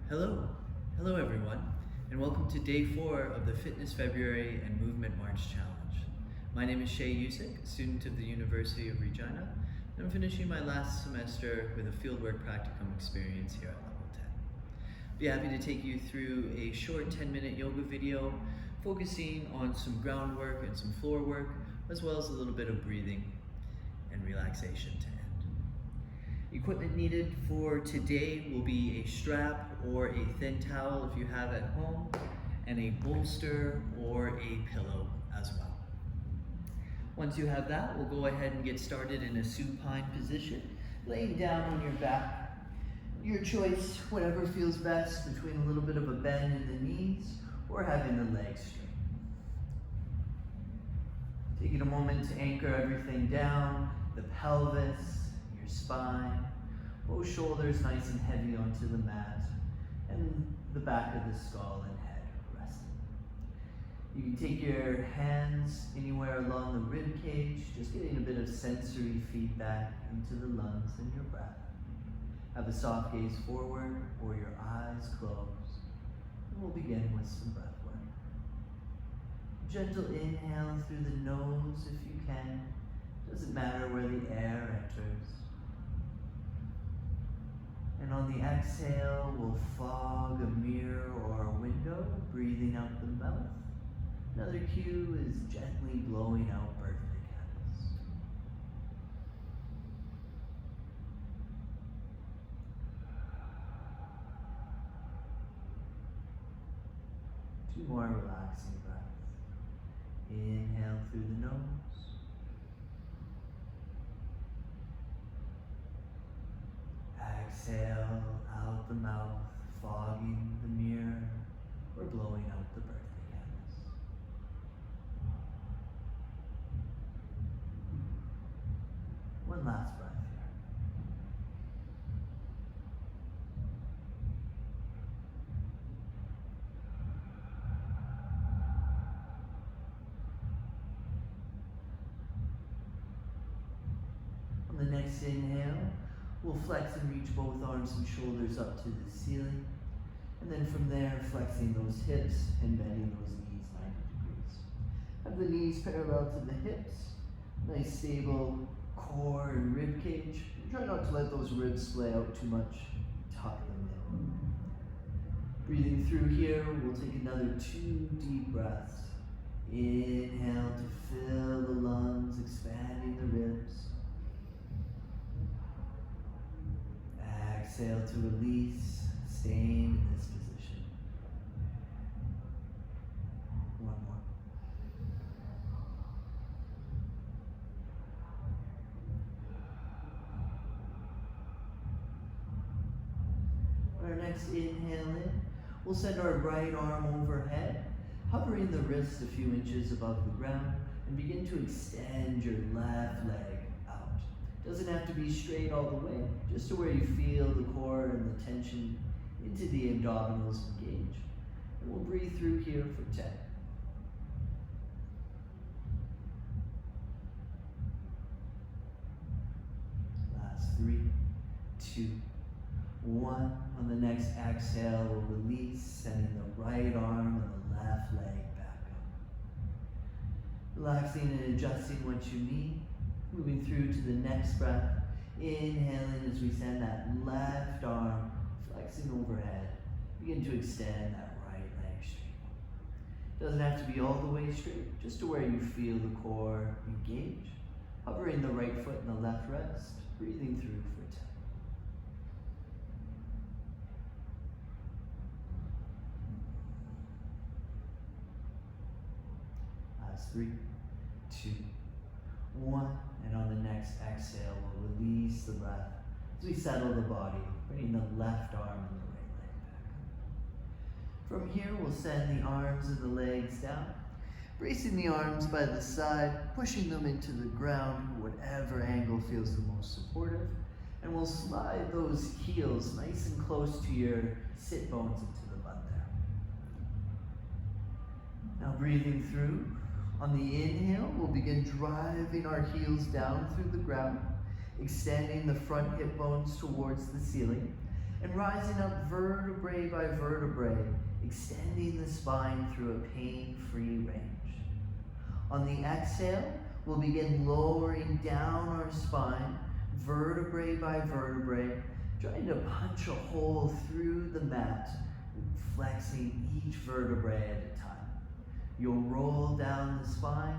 Hello everyone, and welcome to day 4 of the Fitness February and Movement March Challenge. My name is Shay Usick, a student of the University of Regina, and I'm finishing my last semester with a fieldwork practicum experience here at level 10. I'll be happy to take you through a short 10-minute yoga video focusing on some groundwork and some floor work, as well as a little bit of breathing and relaxation to end. Equipment needed for today will be a strap or a thin towel if you have at home, and a bolster or a pillow as well. Once you have that, we'll go ahead and get started in a supine position, laying down on your back. Your choice, whatever feels best, between a little bit of a bend in the knees or having the legs straight. Taking a moment to anchor everything down, the pelvis, your spine, both shoulders nice and heavy onto the mat, and the back of the skull and head resting. You can take your hands anywhere along the rib cage, just getting a bit of sensory feedback into the lungs and your breath. Have a soft gaze forward or your eyes closed, and we'll begin with some breath work. Gentle inhale through the nose if you can. Doesn't matter where the air enters. And on the exhale, we'll fog a mirror or a window, breathing out the mouth. Another cue is gently blowing out birthday candles. Two more relaxing breaths. Inhale through the nose. Exhale out the mouth, fogging the mirror or blowing out the birthday candles. One last breath here. On the next inhale, we'll flex and reach both arms and shoulders up to the ceiling. And then from there, flexing those hips and bending those knees 90 degrees. Have the knees parallel to the hips. Nice stable core and rib cage. And try not to let those ribs splay out too much. Tuck them in. Breathing through here, we'll take another 2 deep breaths. Inhale to fill the lungs, expanding the ribs. Exhale to release, staying in this position. One more. On our next inhale in, we'll send our right arm overhead, hovering the wrist a few inches above the ground, and begin to extend your left leg. Doesn't have to be straight all the way, just to where you feel the core and the tension into the abdominals engage. And we'll breathe through here for 10. Last 3, 2, 1. On the next exhale, we'll release, sending the right arm and the left leg back up. Relaxing and adjusting what you need. Moving through to the next breath, inhaling as we send that left arm flexing overhead. Begin to extend that right leg straight. Doesn't have to be all the way straight, just to where you feel the core engage. Hovering the right foot and the left rest, breathing through for 10. Last 3, 2, 1. And on the next exhale, we'll release the breath as we settle the body, bringing the left arm and the right leg back up. From here, we'll send the arms and the legs down, bracing the arms by the side, pushing them into the ground, whatever angle feels the most supportive. And we'll slide those heels nice and close to your sit bones into the butt there. Now breathing through. On the inhale, we'll begin driving our heels down through the ground, extending the front hip bones towards the ceiling. and rising up vertebrae by vertebrae, extending the spine through a pain-free range. On the exhale, we'll begin lowering down our spine, vertebrae by vertebrae, trying to punch a hole through the mat, flexing each vertebrae at a time. You'll roll down the spine,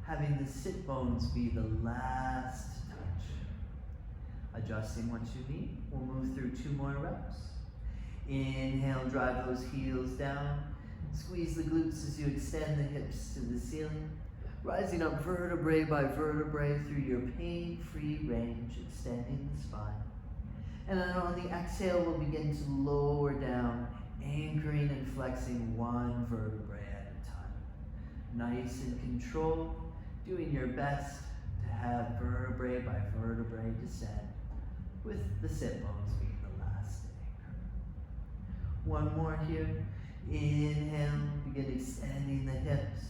having the sit bones be the last touch. Adjusting once you need, we'll move through 2 more reps. Inhale, drive those heels down. Squeeze the glutes as you extend the hips to the ceiling, rising up vertebrae by vertebrae through your pain-free range, extending the spine. And then on the exhale, we'll begin to lower down, anchoring and flexing 1 vertebrae at a time. Nice and controlled, doing your best to have vertebrae by vertebrae descend, with the sit bones being the last anchor. 1 more here. Inhale, begin extending the hips,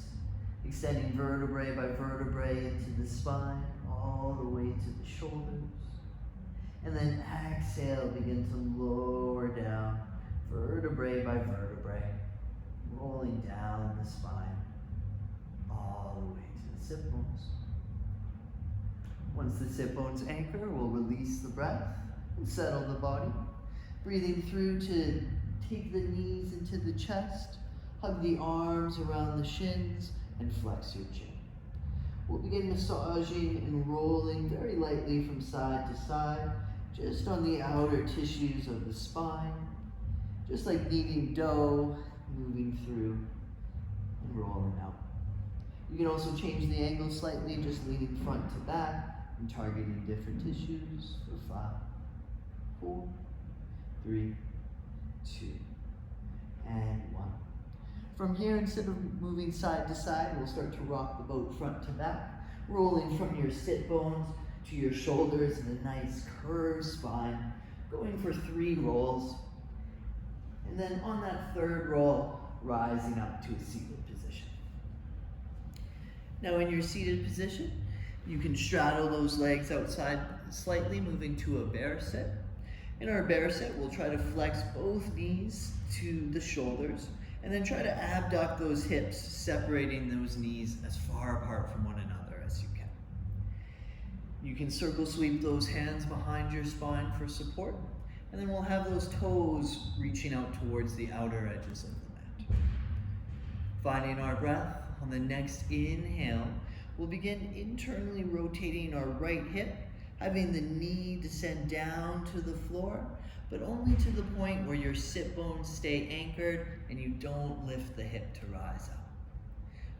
extending vertebrae by vertebrae into the spine, all the way to the shoulders. And then exhale, begin to lower down, vertebrae by vertebrae, rolling down the spine, all the way to the sit bones. Once the sit bones anchor, we'll release the breath and settle the body, breathing through to take the knees into the chest, hug the arms around the shins, and flex your chin. We'll begin massaging and rolling very lightly from side to side, just on the outer tissues of the spine, just like kneading dough, moving through and rolling out. You can also change the angle slightly, just leaning front to back and targeting different tissues for 5, 4, 3, 2, and 1. From here, instead of moving side to side, we'll start to rock the boat front to back, rolling from your sit bones to your shoulders in a nice curved spine, going for 3 rolls. And then on that 3rd roll, rising up to a seated position. Now in your seated position, you can straddle those legs outside slightly, moving to a bear sit. In our bear sit, we'll try to flex both knees to the shoulders, and then try to abduct those hips, separating those knees as far apart from one another as you can. You can circle sweep those hands behind your spine for support, and then we'll have those toes reaching out towards the outer edges of the mat. Finding our breath, on the next inhale, we'll begin internally rotating our right hip, having the knee descend down to the floor, but only to the point where your sit bones stay anchored and you don't lift the hip to rise up.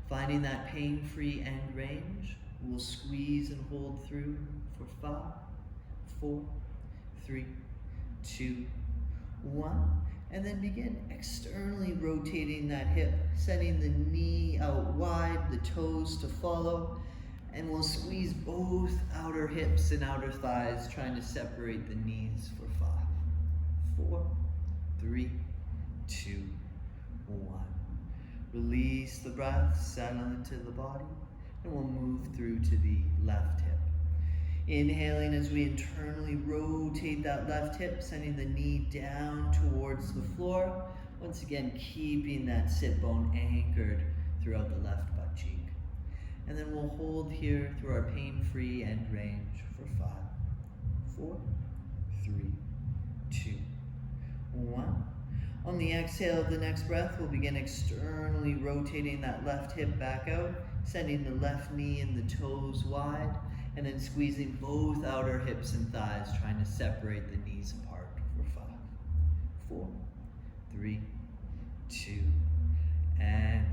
Finding that pain-free end range, we'll squeeze and hold through for 5, 4, 3, 2, 1, and then begin externally rotating that hip, sending the knee out wide, the toes to follow, and we'll squeeze both outer hips and outer thighs, trying to separate the knees for 5, 4, 3, 2, 1. Release the breath, settle into the body, and we'll move through to the left hip. Inhaling as we internally rotate that left hip, sending the knee down towards the floor. Once again, keeping that sit bone anchored throughout the left butt cheek. And then we'll hold here through our pain-free end range for 5, 4, 3, 2, 1. On the exhale of the next breath, we'll begin externally rotating that left hip back out, sending the left knee and the toes wide, and then squeezing both outer hips and thighs, trying to separate the knees apart for 5, 4, 3, 2, and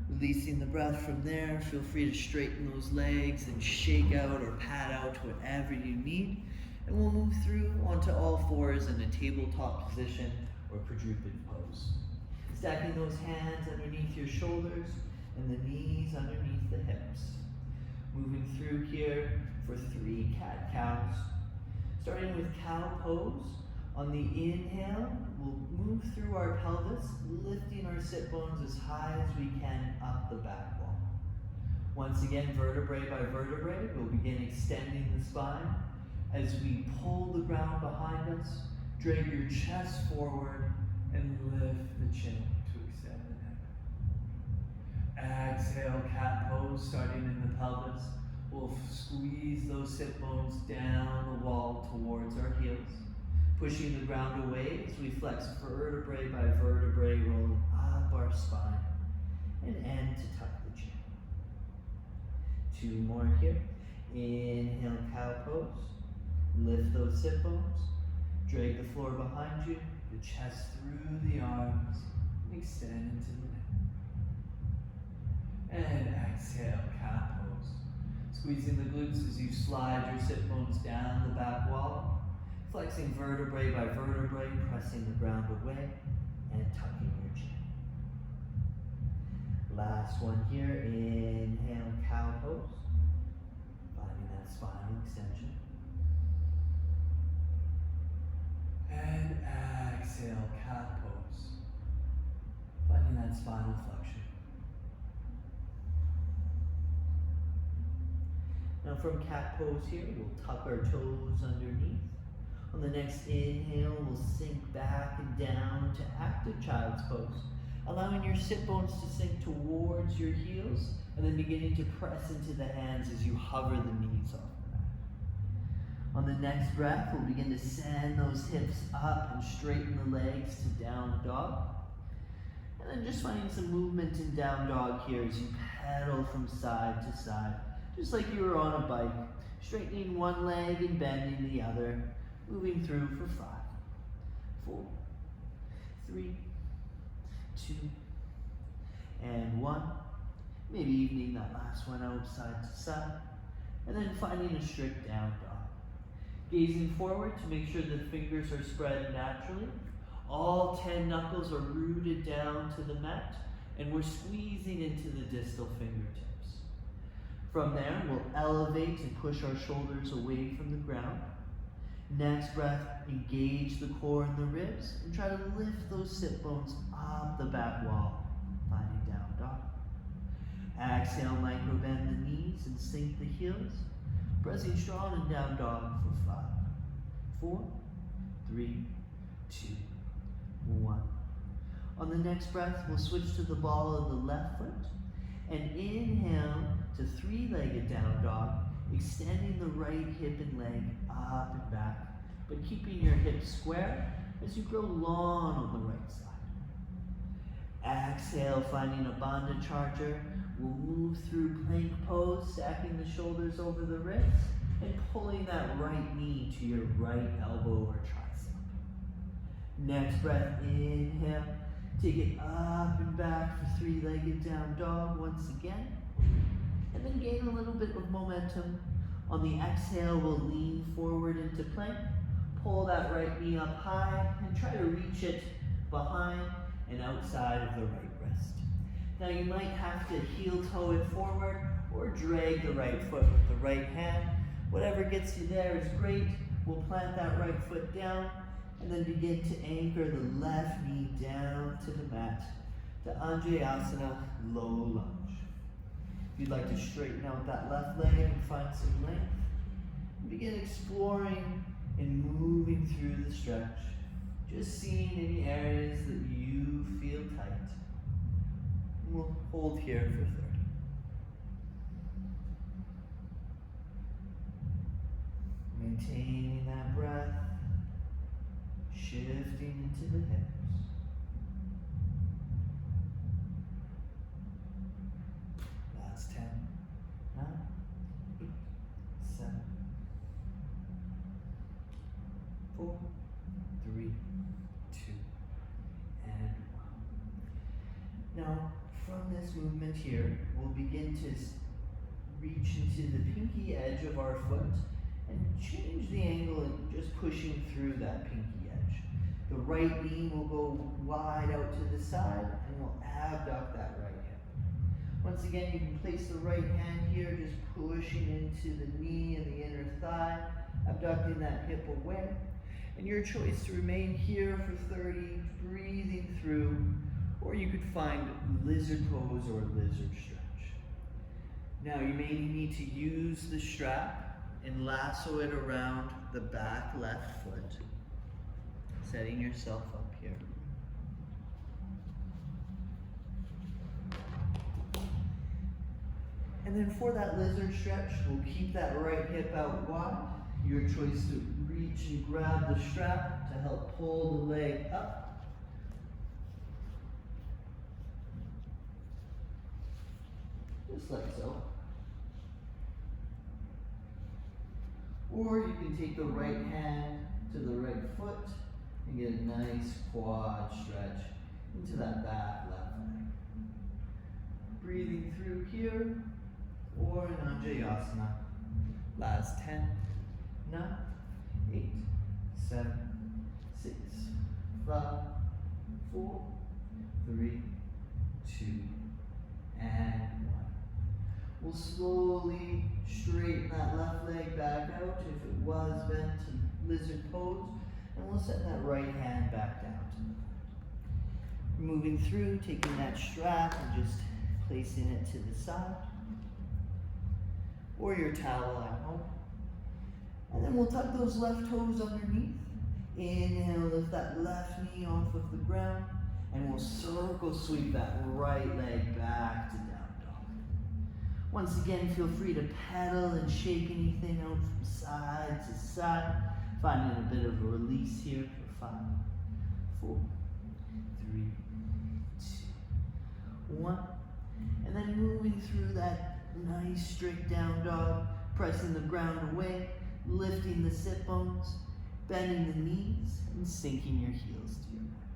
1. Releasing the breath from there, feel free to straighten those legs and shake out or pat out whatever you need. And we'll move through onto all 4s in a tabletop position or quadruped pose. Stacking those hands underneath your shoulders and the knees underneath the hips. Moving through here for 3 cat-cows. Starting with cow pose. On the inhale, we'll move through our pelvis, lifting our sit bones as high as we can up the back wall. Once again, vertebrae by vertebrae, we'll begin extending the spine as we pull the ground behind us, Drag your chest forward and lift the chin to extend the neck. Exhale, cat pose, starting in the pelvis. We'll squeeze those hip bones down the wall towards our heels, pushing the ground away as we flex vertebrae by vertebrae, rolling up our spine, and end to tuck the chin. 2 more here. Inhale, cow pose. Lift those hip bones. Drag the floor behind you, the chest through the arms, and extend into the neck. And exhale, cat pose. Squeezing the glutes as you slide your sit bones down the back wall, flexing vertebrae by vertebrae, pressing the ground away, and tucking your chin. Last one here, inhale, cow pose. Finding that spine extension. And exhale, cat pose. Finding that spinal flexion. Now from cat pose here, we'll tuck our toes underneath. On the next inhale, we'll sink back and down to active child's pose, allowing your sit bones to sink towards your heels and then beginning to press into the hands as you hover the knees off the mat. On the next breath, we'll begin to send those hips up and straighten the legs to down dog. And then just finding some movement in down dog here as you pedal from side to side, just like you were on a bike, straightening one leg and bending the other, moving through for 5, 4, 3, 2, and 1. Maybe evening that last one out side to side, and then finding a strict down dog. Gazing forward to make sure the fingers are spread naturally. All 10 knuckles are rooted down to the mat, and we're squeezing into the distal fingertips. From there, we'll elevate and push our shoulders away from the ground. Next breath, engage the core and the ribs, and try to lift those sit bones up the back wall, finding down dog. Exhale, micro bend the knees and sink the heels, pressing strong and down dog for 5, 4, 3, 2, 1. On the next breath, we'll switch to the ball of the left foot, and inhale to 3-legged down dog, extending the right hip and leg up and back, but keeping your hips square as you grow long on the right side. Exhale, finding a bandha charger. We'll move through plank pose, stacking the shoulders over the wrists and pulling that right knee to your right elbow or tricep. Next breath, inhale, take it up and back for 3-legged down dog once again. And then gain a little bit of momentum. On the exhale, we'll lean forward into plank, pull that right knee up high, and try to reach it behind and outside of the right wrist. Now you might have to heel toe it forward or drag the right foot with the right hand. Whatever gets you there is great. We'll plant that right foot down and then begin to anchor the left knee down to the mat to Anjayasana, low lunge. If you'd like to straighten out that left leg and find some length, begin exploring and moving through the stretch, just seeing any areas that you feel tight. And we'll hold here for 30. Maintaining that breath, shifting into the hips. Last 10, 9, 8, 7, 4, 3, 2, and 1. Now, from this movement here, we'll begin to reach into the pinky edge of our foot and change the angle and just pushing through that pinky edge. The right knee will go wide out to the side and we'll abduct that right hip. Once again, you can place the right hand here, just pushing into the knee and the inner thigh, abducting that hip away. And your choice to remain here for 30, breathing through, or you could find lizard pose or lizard stretch. Now you may need to use the strap and lasso it around the back left foot. setting yourself up here. And then for that lizard stretch, we'll keep that right hip out wide. Your choice to reach and grab the strap to help pull the leg up. Just like so. Or you can take the right hand to the right foot and get a nice quad stretch into that back left leg. Breathing through here, or in Anjayasana. Last 10, 9, 8, 7, 6, 5, 4, 3, 2, and 1. We'll slowly straighten that left leg back out if it was bent to lizard pose, and we'll set that right hand back down to the ground. Moving through, taking that strap and just placing it to the side, or your towel at home. And then we'll tuck those left toes underneath. Inhale, lift that left knee off of the ground, and we'll circle sweep that right leg back to down dog. Once again, feel free to pedal and shake anything out from side to side, finding a bit of a release here for 5, 4, 3, 2, 1. And then moving through that nice straight down dog, pressing the ground away, lifting the sit bones, bending the knees, and sinking your heels to your mat.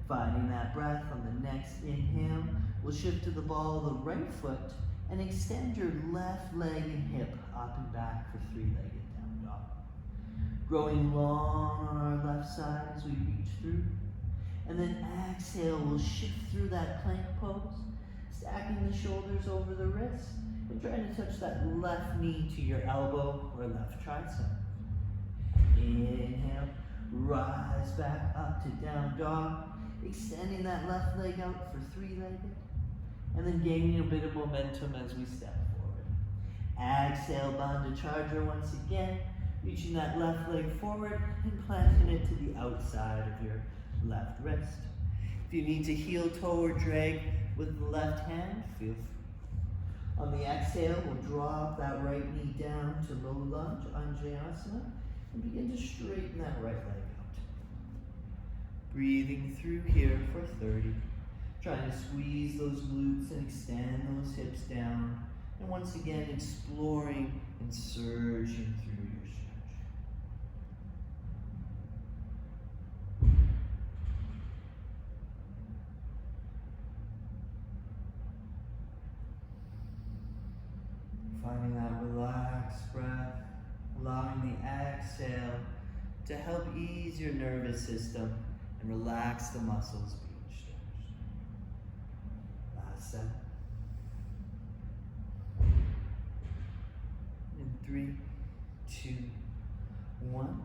Finding that breath on the next inhale, we'll shift to the ball of the right foot and extend your left leg and hip up and back for 3-legged down dog. Growing long on our left side as we reach through. And then exhale, we'll shift through that plank pose, stacking the shoulders over the wrists and trying to touch that left knee to your elbow or left tricep. Inhale, rise back up to down dog, extending that left leg out for 3-legged, and then gaining a bit of momentum as we step forward. Exhale, Bandha Charger once again, reaching that left leg forward and planting it to the outside of your left wrist. If you need to heel toe or drag with the left hand, feel free. On the exhale, we'll drop that right knee down to low lunge, Anjayasana, and begin to straighten that right leg out. Breathing through here for 30. Trying to squeeze those glutes and extend those hips down. And once again, exploring and surging through your stretch. Finding that relaxed breath, allowing the exhale to help ease your nervous system and relax the muscles being stretched. Last 7. In 3, 2, 1.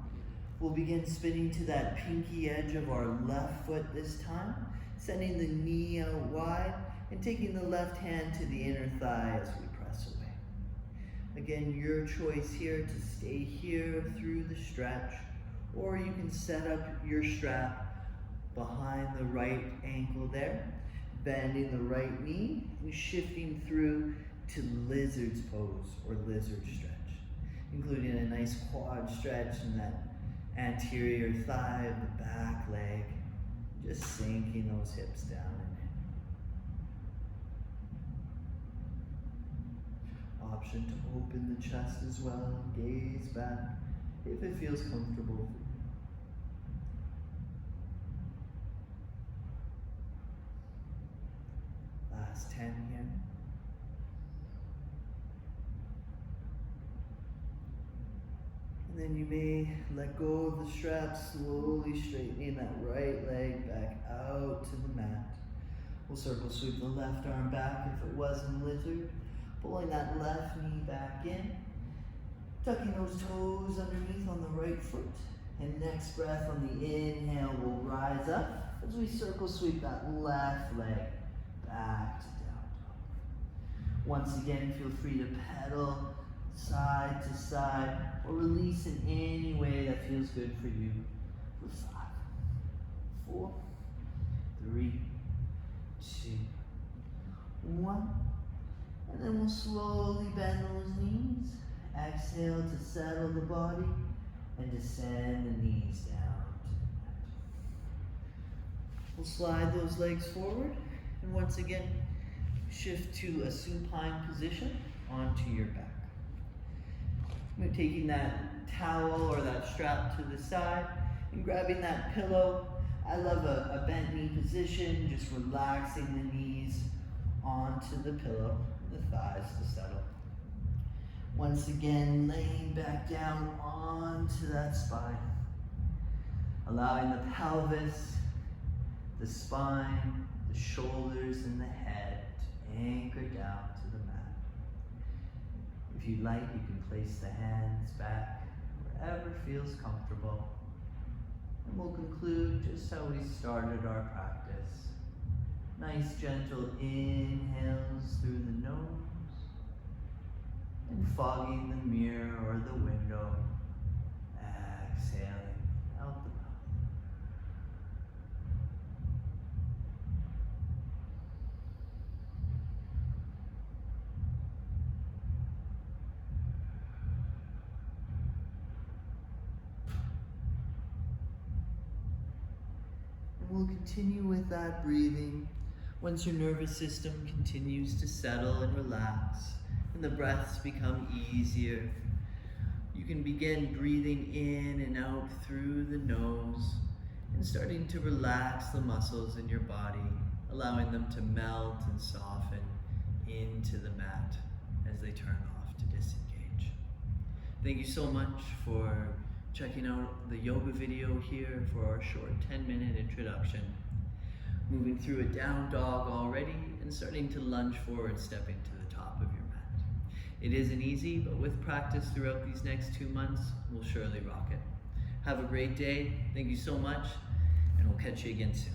We'll begin spinning to that pinky edge of our left foot this time, sending the knee out wide and taking the left hand to the inner thigh as we press away. Again, your choice here to stay here through the stretch, or you can set up your strap behind the right ankle there, bending the right knee and shifting through to lizard's pose or lizard stretch, including a nice quad stretch in that anterior thigh of the back leg, just sinking those hips down and in. Option to open the chest as well, gaze back if it feels comfortable for you. Last 10 here. And then you may let go of the strap, slowly straightening that right leg back out to the mat. We'll circle sweep the left arm back if it was in lizard, pulling that left knee back in, tucking those toes underneath on the right foot, and next breath on the inhale will rise up as we circle sweep that left leg back to down dog. Once again, feel free to pedal side to side or release in any way that feels good for you 5, 4, 3, 2, 1. And then we'll slowly bend those knees. Exhale to settle the body and descend the knees down to the mat. We'll slide those legs forward and once again shift to a supine position onto your back. We're taking that towel or that strap to the side and grabbing that pillow. I love a bent knee position, just relaxing the knees onto the pillow, the thighs to settle. Once again, laying back down onto that spine, allowing the pelvis, the spine, the shoulders, and the head to anchor down to the mat. If you'd like, you can place the hands back wherever feels comfortable. And we'll conclude just how we started our practice. Nice gentle inhales through the nose and fogging the mirror or the window. Exhaling out the mouth. And we'll continue with that breathing. Once your nervous system continues to settle and relax, and the breaths become easier, you can begin breathing in and out through the nose and starting to relax the muscles in your body, allowing them to melt and soften into the mat as they turn off to disengage. Thank you so much for checking out the yoga video here for our short 10-minute introduction. Moving through a down dog already and starting to lunge forward, stepping to the top of your mat. It isn't easy, but with practice throughout these next 2 months, we'll surely rock it. Have a great day. Thank you so much, and we'll catch you again soon.